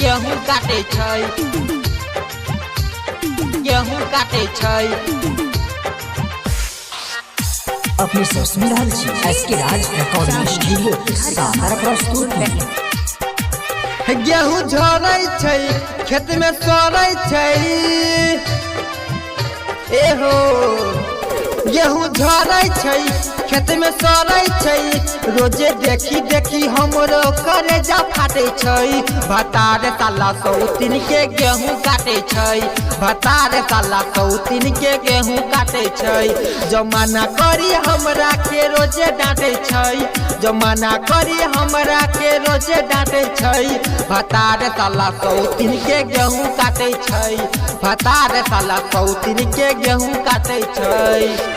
गेहूं काटे छै, गेहूं काटे छै। अपने सुन रहल छी एसके राज रिकॉर्डिंग स्टूडियो सादर प्रस्तुत है। गेहूं झरै छै, खेत में सड़ै छै, एहो गेहूं झरै छै, खेत में सड़ै छै। रोजे देखी देखी हमरो करेजा फाटे छै। भतार साला सौतीन के गेहूं काटे छै, भतार साला सौतीन के गेहूं काटे छै। जमाना करी हमरा के रोजे डांटे छै, जमाना करी हमरा के रोजे डांटे छै। भतार साला सौतीन के गेहूं काटे छै, भतार साला सौतीन के गेहूं काटे छै।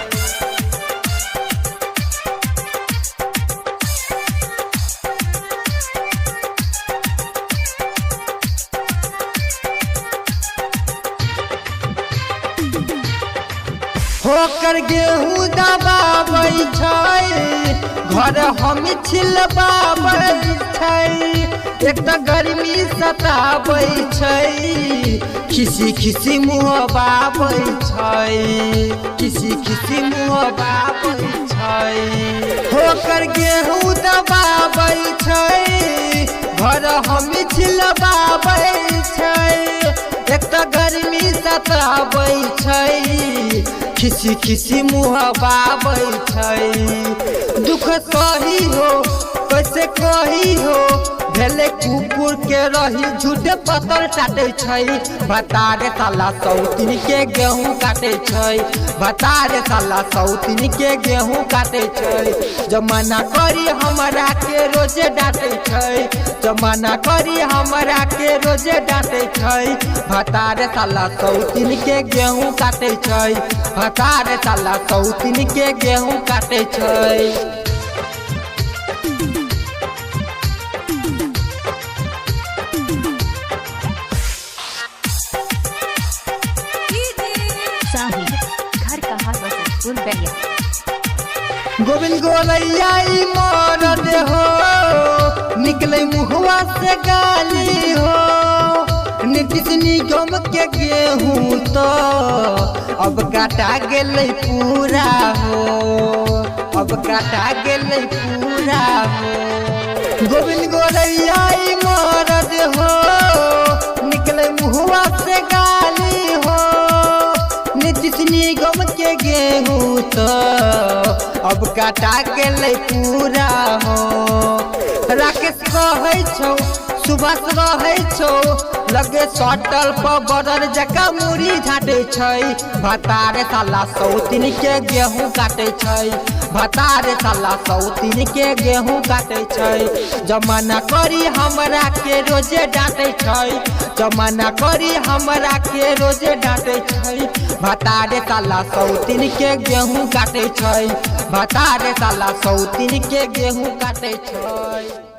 होकर गेहूं दबाबै छै, घर हम छिलबाबै छै। एक तो गर्मी सताबै छै, खिसी खिसी मुँह बाबै छै, खिसी खिसी मुँह बाबै छै। होकर गेहूं दबाबै छै, घर हम छिलबाबै छै। एक तो गर्मी सताबै छै, खिसी खिसी मुँह बाबै छै। दुख कही हो कैसे कही हो, भेले कुकुर के रही झूठे पत्थर काटे छै। भतार साला सौतीन के गेहूं काटे छै, भतार साला सौतीन के गेहूं काटे छै। जमाना करी हमरा के रोजे डांटे छै, जमाना करी हमरा के रोजे डांटे छै। भतार साला सौतीन के गेहूं काटे छै, भतार साला सौतीन के गेहूं काटे छै। गोविंद गोलैया मरद हो, निकले मुहवा से गाली हो। नीतीश निगम के गेहूं तो अब काटा गेलै पूरा हो, अब काटा गेलै पूरा हो। गोविंद गोलैया मरद हो, निकले मुहवा से गाली हो। नीतीश निगम के गेहूं तो अब काटा गेलै पूरा हो। राकेश कहै छौ, सुभाष रहै छौ, लगे सटल पर बदर जका मुड़ी झाटे छै। भतार साला सौतीन के गेहूं काटे छै, भतार साला सौतीन के गेहूं काटे छै। जमाना करी हमरा के रोजे डांटे छै, जमाना करी हमरा के रोजे डांटे छै। भतार साला सौतीन के गेहूं काटे छै, भतार साला सौतीन के गेहूं काटे छै।